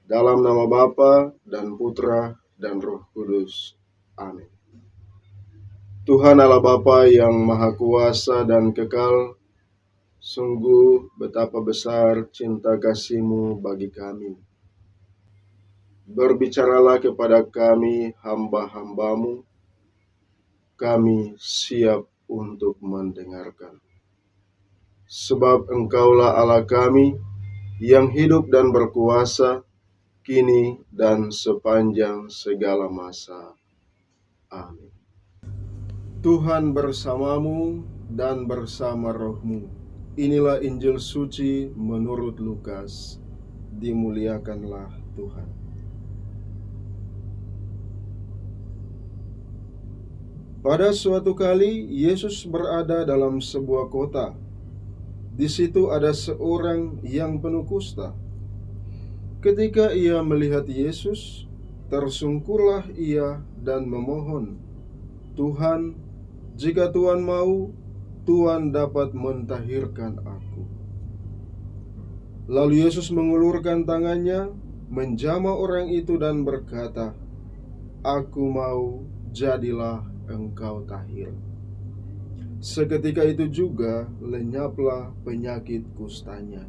Dalam nama Bapa dan Putra dan Roh Kudus. Amin. Tuhan Allah Bapa yang Maha Kuasa dan kekal, sungguh betapa besar cinta kasih-Mu bagi kami. Berbicaralah kepada kami, hamba-hamba-Mu, kami siap untuk mendengarkan. Sebab Engkaulah Allah kami yang hidup dan berkuasa, kini dan sepanjang segala masa. Amin. Tuhan bersamamu dan bersama rohmu. Inilah Injil suci menurut Lukas. Dimuliakanlah Tuhan. Pada suatu kali, Yesus berada dalam sebuah kota. Di situ ada seorang yang penuh kusta. Ketika ia melihat Yesus, tersungkurlah ia dan memohon, "Tuhan, jika Tuhan mau, Tuhan dapat mentahirkan aku." Lalu Yesus mengulurkan tangannya, menjamah orang itu dan berkata, "Aku mau, jadilah engkau tahir." Seketika itu juga lenyaplah penyakit kustanya.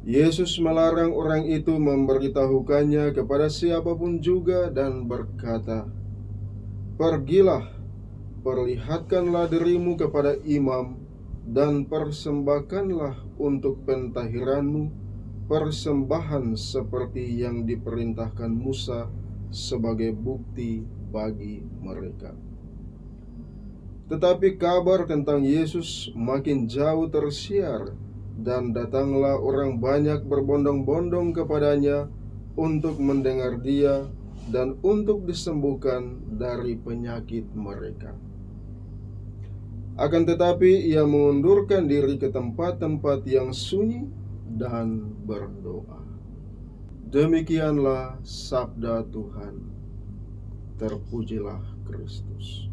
Yesus melarang orang itu memberitahukannya kepada siapapun juga dan berkata, "Pergilah, perlihatkanlah dirimu kepada imam dan persembahkanlah untuk pentahiranmu persembahan seperti yang diperintahkan Musa sebagai bukti bagi mereka." Tetapi kabar tentang Yesus makin jauh tersiar, dan datanglah orang banyak berbondong-bondong kepadanya untuk mendengar Dia dan untuk disembuhkan dari penyakit mereka. Akan tetapi ia mengundurkan diri ke tempat-tempat yang sunyi dan berdoa. Demikianlah sabda Tuhan. Terpujilah Kristus.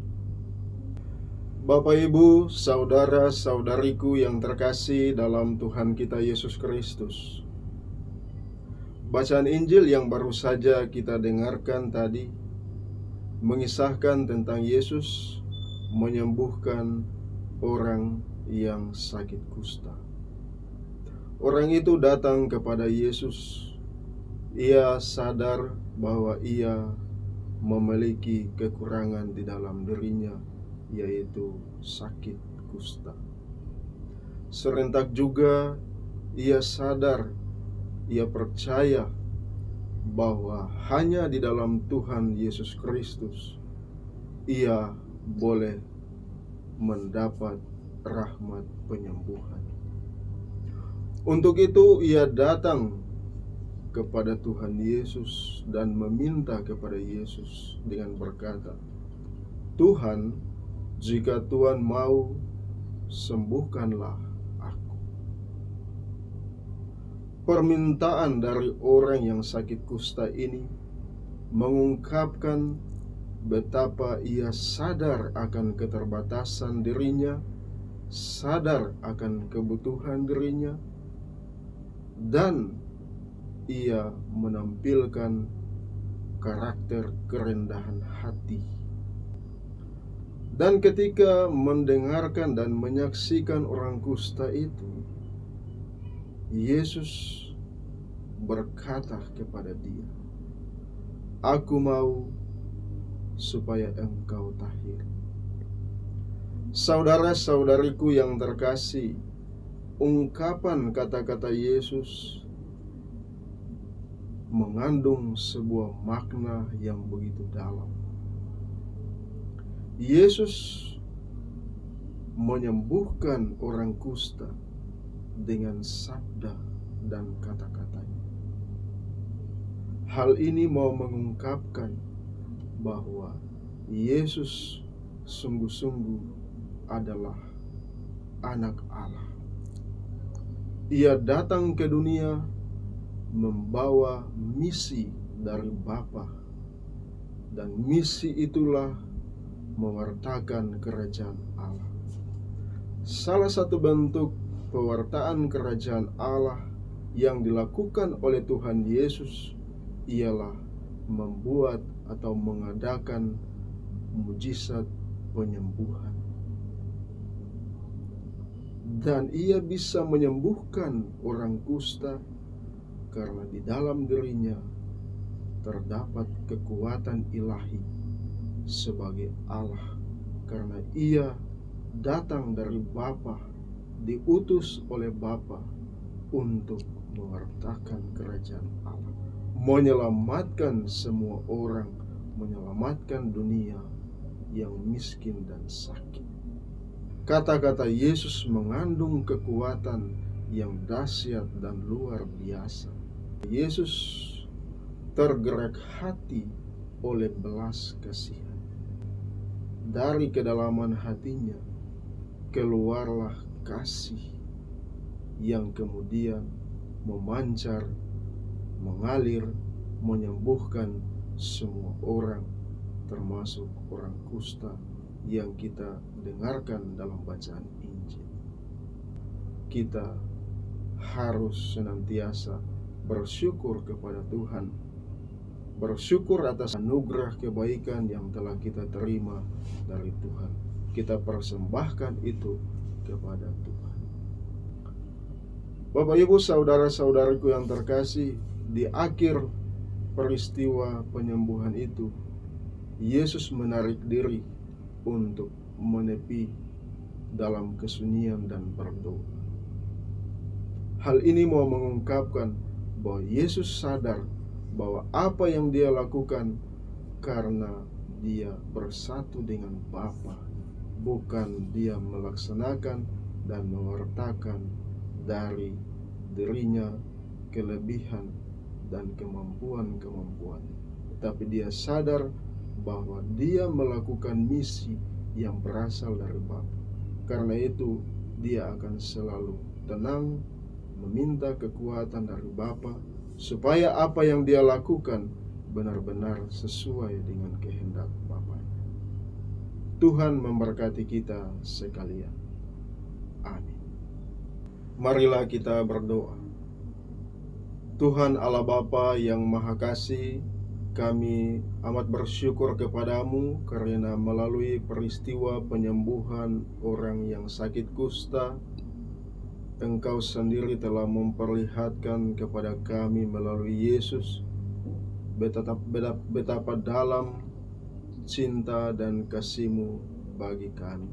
Bapak, Ibu, saudara-saudariku yang terkasih dalam Tuhan kita Yesus Kristus. Bacaan Injil yang baru saja kita dengarkan tadi mengisahkan tentang Yesus menyembuhkan orang yang sakit kusta. Orang itu datang kepada Yesus. Ia sadar bahwa ia memiliki kekurangan di dalam dirinya, yaitu sakit kusta. Serentak juga ia sadar, ia percaya bahwa hanya di dalam Tuhan Yesus Kristus ia boleh mendapat rahmat penyembuhan. Untuk itu ia datang kepada Tuhan Yesus dan meminta kepada Yesus dengan berkata, "Tuhan, jika Tuhan mau, sembuhkanlah aku." Permintaan dari orang yang sakit kusta ini mengungkapkan betapa ia sadar akan keterbatasan dirinya, sadar akan kebutuhan dirinya, dan ia menampilkan karakter kerendahan hati. Dan ketika mendengarkan dan menyaksikan orang kusta itu, Yesus berkata kepada dia, "Aku mau supaya engkau tahir." Saudara-saudariku yang terkasih, ungkapan kata-kata Yesus mengandung sebuah makna yang begitu dalam. Yesus menyembuhkan orang kusta dengan sabda dan kata-katanya. Hal ini mau mengungkapkan bahwa Yesus sungguh-sungguh adalah anak Allah. Ia datang ke dunia membawa misi dari Bapa, dan misi itulah mewartakan kerajaan Allah. Salah satu bentuk pewartaan kerajaan Allah yang dilakukan oleh Tuhan Yesus ialah membuat atau mengadakan mujizat penyembuhan. Dan ia bisa menyembuhkan orang kusta karena di dalam dirinya terdapat kekuatan ilahi sebagai Allah, karena ia datang dari Bapa, diutus oleh Bapa untuk mewartakan kerajaan Allah, menyelamatkan semua orang, menyelamatkan dunia yang miskin dan sakit. Kata-kata Yesus mengandung kekuatan yang dahsyat dan luar biasa. Yesus tergerak hati oleh belas kasihan. Dari kedalaman hatinya keluarlah kasih yang kemudian memancar, mengalir, menyembuhkan semua orang, termasuk orang kusta yang kita dengarkan dalam bacaan Injil. Kita harus senantiasa bersyukur kepada Tuhan, bersyukur atas anugerah kebaikan yang telah kita terima dari Tuhan. Kita persembahkan itu kepada Tuhan. Bapak, Ibu, saudara-saudaraku yang terkasih, di akhir peristiwa penyembuhan itu, Yesus menarik diri untuk menepi dalam kesunyian dan berdoa. Hal ini mau mengungkapkan bahwa Yesus sadar bahwa apa yang dia lakukan karena dia bersatu dengan Bapa, bukan dia melaksanakan dan mewartakan dari dirinya kelebihan dan kemampuan-kemampuan, tapi dia sadar bahwa dia melakukan misi yang berasal dari Bapa. Karena itu dia akan selalu tenang, meminta kekuatan dari Bapa supaya apa yang dia lakukan benar-benar sesuai dengan kehendak Bapa. Tuhan memberkati kita sekalian. Amin. Marilah kita berdoa. Tuhan Allah Bapa yang Maha Kasih, kami amat bersyukur kepadamu karena melalui peristiwa penyembuhan orang yang sakit kusta, Engkau sendiri telah memperlihatkan kepada kami melalui Yesus betapa dalam cinta dan kasih-Mu bagi kami.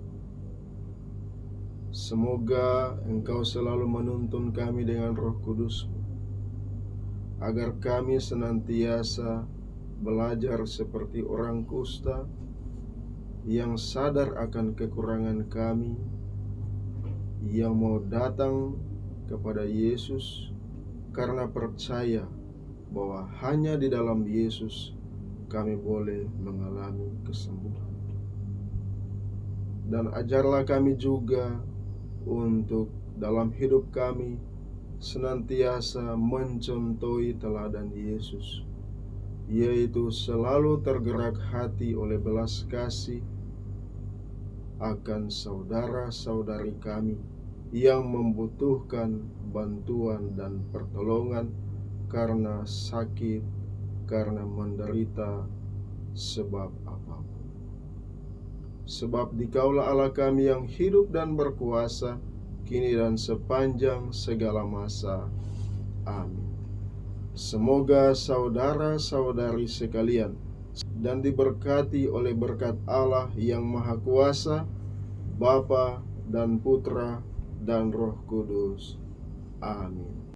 Semoga Engkau selalu menuntun kami dengan Roh Kudus-Mu, agar kami senantiasa belajar seperti orang kusta yang sadar akan kekurangan kami, yang mau datang kepada Yesus karena percaya bahwa hanya di dalam Yesus kami boleh mengalami kesembuhan. Dan ajarlah kami juga untuk dalam hidup kami senantiasa mencontohi teladan Yesus, yaitu selalu tergerak hati oleh belas kasih akan saudara-saudari kami yang membutuhkan bantuan dan pertolongan karena sakit, karena menderita sebab apapun. Sebab Dikaulah Allah kami yang hidup dan berkuasa, kini dan sepanjang segala masa. Amin. Semoga saudara-saudari sekalian dan diberkati oleh berkat Allah yang Maha Kuasa, Bapa dan Putra dan Roh Kudus. Amin.